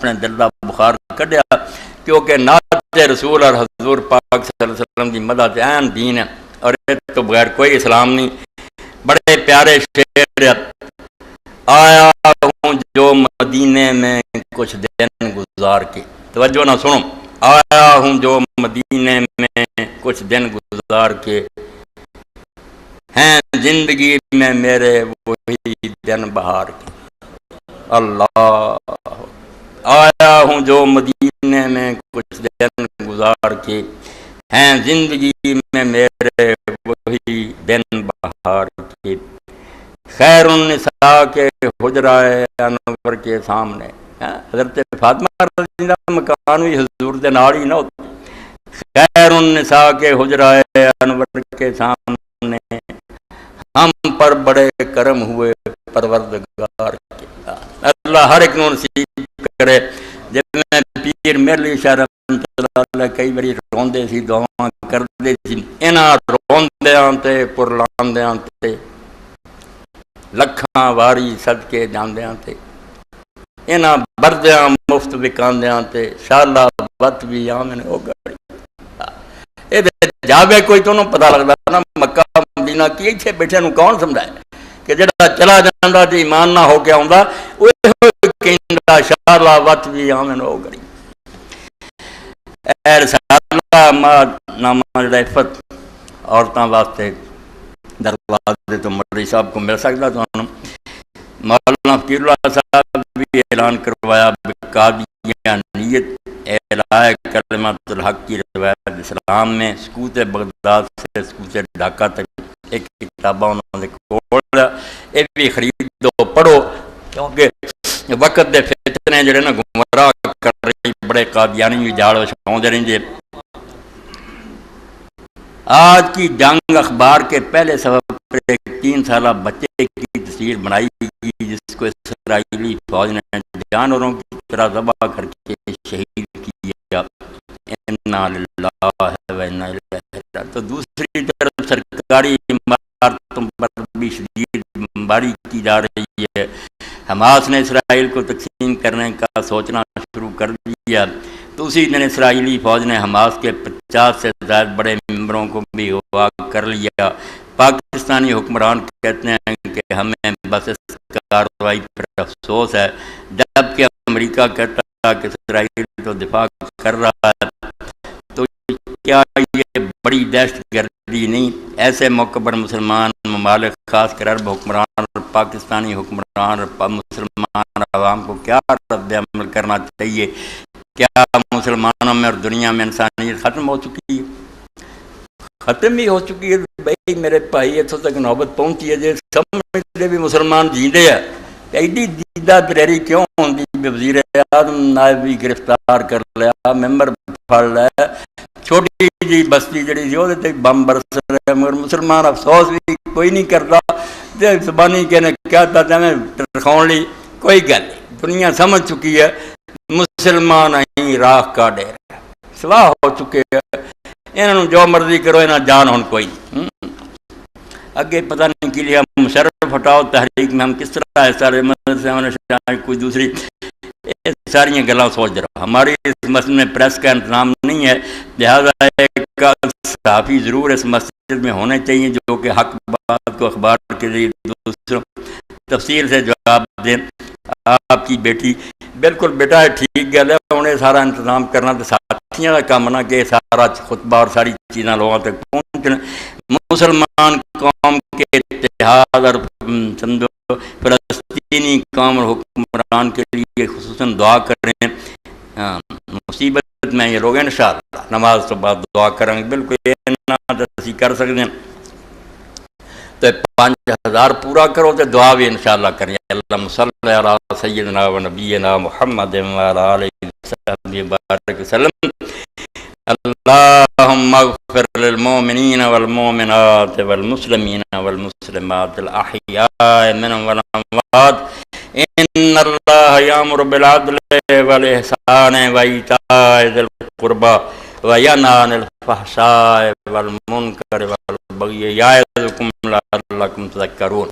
اپنے دل کا بخار کڈیا، کیونکہ نعت رسول اور حضور پاک صلی اللہ علیہ وسلم کی مدد عین دین ہے، اور اس تو بغیر کوئی اسلام نہیں۔ بڑے پیارے شعر، آیا ہوں جو مدینے میں کچھ دن گزار کے، توجہ نہ سنو، آیا ہوں جو مدینے میں کچھ دن گزار کے، ہیں زندگی میں میرے وہی دن بہار کے۔ اللہ، آیا ہوں جو مدینے میں کچھ دن گزار کے، ہیں زندگی میں میرے وہی دن بہار کے، خیر النساء کے حجرائے انور کے سامنے، حضرت فاطمہ رضی اللہ عنہ مکان بھی حضور دے نال ہی نہ ہوتا، خیر النساء کے حجرائے انور کے سامنے، ہم پر بڑے کرم ہوئے پروردگار کے۔ اللہ ہر ایک نوں نصیب کرے۔ جب میں پیر میرلی شاہ رحمۃ اللہ علیہ کئی باری روندے سی، دعاواں کردے سی، انہاں روندیاں تے قرلاندیاں تے لکھاں واری صدقے جاندیاں تے، انہاں بردیاں مفت وکاندیاں تے، شالا وت بھی آمن ہو گئی۔ اے جاوے کوئی تو پتہ لگدا نا مکہ مدینہ کی ایتھے بیٹھے نوں کون سمجھائے کہ جڑا چلا جاندا تے ایمان نہ ہو کے آوندا، اوہ کہندا شالا وت بھی آمن ہو گئی۔ اے رسالہ نامہ عفت عورتاں واسطے دروازے تو مولوی صاحب کو مل سکتا، تو مولانا فقیر اللہ صاحب بھی اعلان کروایا، قادیانیت اعلائے کلمۃ الحق کی روایت اسلام میں، سکوت بغداد سے سکوت ڈھاکہ تک ایک کتابہ انہوں نے کھول، یہ بھی خرید دو پڑھو، کیونکہ وقت دے فتنے جڑے نا گمراہ کر رہی، بڑے قادیانی بھی جاڑ چھاؤندے رہندے۔ آج کی جنگ اخبار کے پہلے صفحے پر ایک 3 سالہ بچے کی تصویر بنائی گئی، جس کو اسرائیلی فوج نے جانوروں کی طرح ذبح کر کے شہید کیا۔ انا للہ و انا الیہ راجعون۔ تو دوسری طرف سرکاری عمارتوں پر بھی شدید بمباری کی جا رہی ہے۔ حماس نے اسرائیل کو تقسیم کرنے کا سوچنا شروع کر دیا، تو اسی دن اسرائیلی فوج نے حماس کے 50 سے زائد بڑے ممبروں کو بھی اغوا کر لیا۔ پاکستانی حکمران کہتے ہیں کہ ہمیں بس اس کارروائی پر افسوس ہے، جبکہ امریکہ کہتا ہے کہ اسرائیل تو دفاع کر رہا ہے۔ تو کیا یہ بڑی دہشت گردی نہیں؟ ایسے موقع پر مسلمان ممالک، خاص کر عرب حکمران اور پاکستانی حکمران اور مسلمان عوام کو کیا رد عمل کرنا چاہیے؟ کیا مسلمانوں میں اور دنیا میں انسانیت ختم ہو چکی ہے؟ ختم ہی ہو چکی ہے بھائی میرے بھائی، اتوں تک نوبت پہنچی ہے جی سمجھتے بھی مسلمان جیندے ہیں، ایڈی دیدہ دلیری کیوں ہوندی؟ وزیر اعظم نائب بھی گرفتار کر لیا، ممبر پھڑ لیا، چھوٹی جی بستی جڑی سی وہ بم برس رہے، مگر مسلمان افسوس بھی کوئی نہیں کرتا، زبانی کہنے کہتا میں رکھاؤ لی کوئی گل نہیں۔ دنیا سمجھ چکی ہے مسلمان ہی راہ کا ڈیر سواہ ہو چکے ہیں، انہوں جو مرضی کرو، انہاں جان ہون کوئی اگے پتہ نہیں کی لیا۔ مشرف ہٹاؤ تحریک میں ہم کس طرح حصہ لے، مدرسے کوئی دوسری ساری گلاں سوچ رہا۔ ہماری اس مسجد میں پریس کا انتظام نہیں ہے، لہذا ایک صحافی ضرور اس مسجد میں ہونے چاہیے جو کہ حق بات کو اخبار کے ذریعے دوسروں تفصیل سے جواب دیں۔ آپ کی بیٹی بالکل بیٹا ہے، ٹھیک گل ہے، انہیں سارا انتظام کرنا تو ساتھیاں کا کام نہ کہ سارا خطبہ اور ساری چیزاں لوگوں تک پہنچنا۔ مسلمان قوم کے اتحاد اور فلسطینی قوم اور حکمران کے لیے خصوصاً دعا کریں۔ مصیبت میں یہ لوگ انشاءاللہ نماز تو بعد دعا کریں گے، بالکل یہ نہ اسی کر سکتے ہیں تو 5000 پورا کرو تو دعا بھی انشاءاللہ کریں۔ اللہم صلی علی سیدنا و نبینا محمد و علی آلہ وصحبہ وبارک وسلم۔ اللہم اغفر للمؤمنین والمؤمنات والمسلمین والمسلمات الاحیاء منهم والاموات، ان اللہ یامر بالعدل والاحسان وایتاء ذی القربى وینہی عن الفحشاء والمنکر والبغی یعظکم لعلکم تذکرون۔